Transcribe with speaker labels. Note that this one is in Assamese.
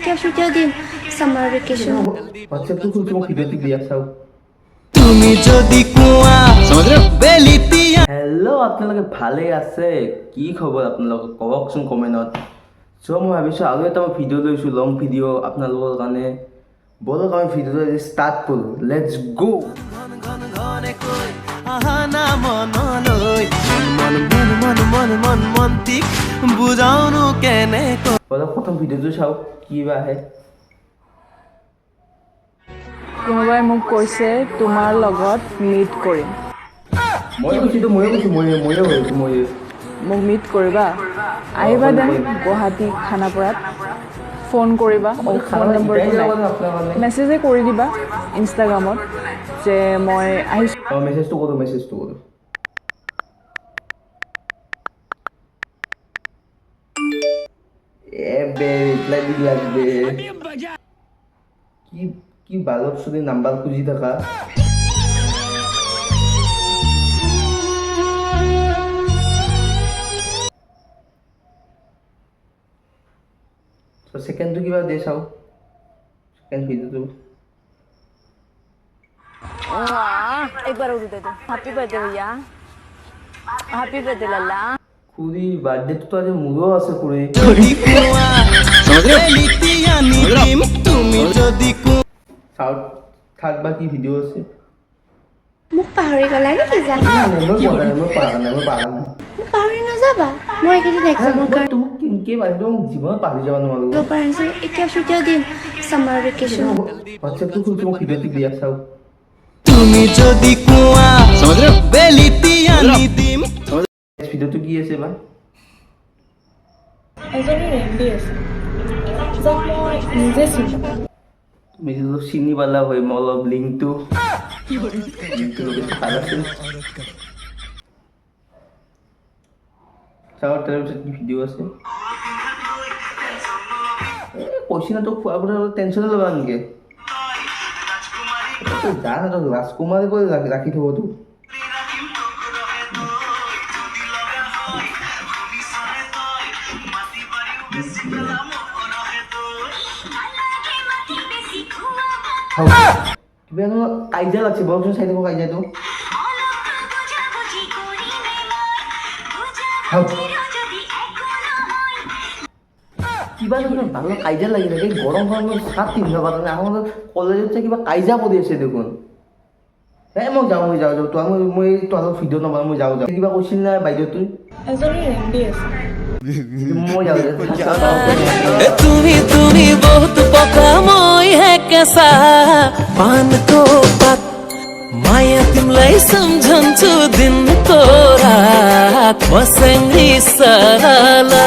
Speaker 1: এতিয়া ছুটিৰ দিন সামাৰ ভেকেশন
Speaker 2: হোৱাটছএপটো খুলি তোমাক ভিডিঅ'টো দিয়া চাওঁ
Speaker 3: তুমি যদি কোৱা বেলিতিয়া
Speaker 2: হেল্ল' আপোনালোকে ভালে আছে কি খবৰ আপোনালোকক কওকচোন কমেণ্টত চ' মই ভাবিছোঁ আৰু এটা মই ভিডিঅ' লৈছোঁ লং ভিডিঅ' আপোনালোকৰ কাৰণে বলক আমি ভিডিঅ'টো ষ্টাৰ্ট কৰোঁ লেটছ গো
Speaker 3: বুজাওনো কেনেকৈ
Speaker 2: বলক প্ৰথম ভিডিঅ'টো চাওঁ কি বা আহে
Speaker 4: কোনোবাই মোক কৈছে তোমাৰ লগত মিট কৰিম
Speaker 2: ময়ে কৈছোঁ
Speaker 4: মোক মিট কৰিবা আহিবা দেন গুৱাহাটী খানাপাৰাত ফোন কৰিবা ফোন নম্বৰটো মেছেজে কৰি দিবা ইনষ্টাগ্ৰামত যে মই আহিছোঁ
Speaker 2: মেছেজটো কৰোঁ ৰিপ্লাই দি লাগবে কি বালক চলি নাম্বাৰ খুজি থাকা সেকেন্ডটো কিবা দে চাওঁ সেকেন্ড ভিডিঅ'টো
Speaker 5: एक बार और दे दो हैप्पी बर्थडे भैया हैप्पी बर्थडे लल्ला
Speaker 2: খুৰী বাৰ্থডেটো আজি মোৰো আছে খুৰী
Speaker 3: তুমি যদি
Speaker 2: চাউথ থাৰ্ড বা কি ভিডিঅ' আছে
Speaker 1: মোক পাহৰি গলা নেকি জানো
Speaker 2: মই পাৰা নাই
Speaker 1: মোক পাহৰি নাযাবা মই এইকেইদিন এক্সামৰ কাৰণে
Speaker 2: তোমাক কেনেকৈ পাৰিম জীৱনত পাহৰি যাব নোৱাৰো
Speaker 1: দিব পাৰিছো এতিয়া ছুটিৰ দিন সামাৰ ভেকেশন
Speaker 2: হোৱাটছএপটো খুলি তোমাক ভিডিঅ'টো দিয়া চাওঁ
Speaker 3: তুমি যদি কোৱা বেলিতিয়া নিদিম
Speaker 2: ভিডিঅ'টো কি আছে বা
Speaker 4: এজনী ৰেণ্ডি আছে যাক মই নিজে চিনি
Speaker 2: তুমি যদি চিনি পালা হয় মই অলপ লিংকটো ভাল আছিল চাওঁ তাৰপিছত কি ভিডিঅ' আছে কৈছি না তোক খোৱাৰ কথা টেনশ্যনে ল'বা নেকি যা না তোক ৰাজকুমাৰী কৰি ৰাখি থ'ব তোক কিবা কাজিয়া লাগছে বলচোন চাই থাকো কাজিয়াটো কিবা ভাল কাজিয়া লাগি থাকে গৰম চাত পিন্ধিব পৰা নাই আমাৰ কলেজত যে কিবা কাজিয়া কৰি আছে দেখোন মই যাওঁ মই তোৰ ভিডিঅ' নবনাওঁ মই যাওঁ কিবা কৈছিল নাই বাইদেউটো
Speaker 4: এজনী ৰেণ্ডি আছে
Speaker 2: মই যাওঁ
Speaker 3: তুমি বহুত পকা মই হে কেঁচा पानको पात माया तिमलाई सम्झन्छु दिनको रात बसङ्गी साला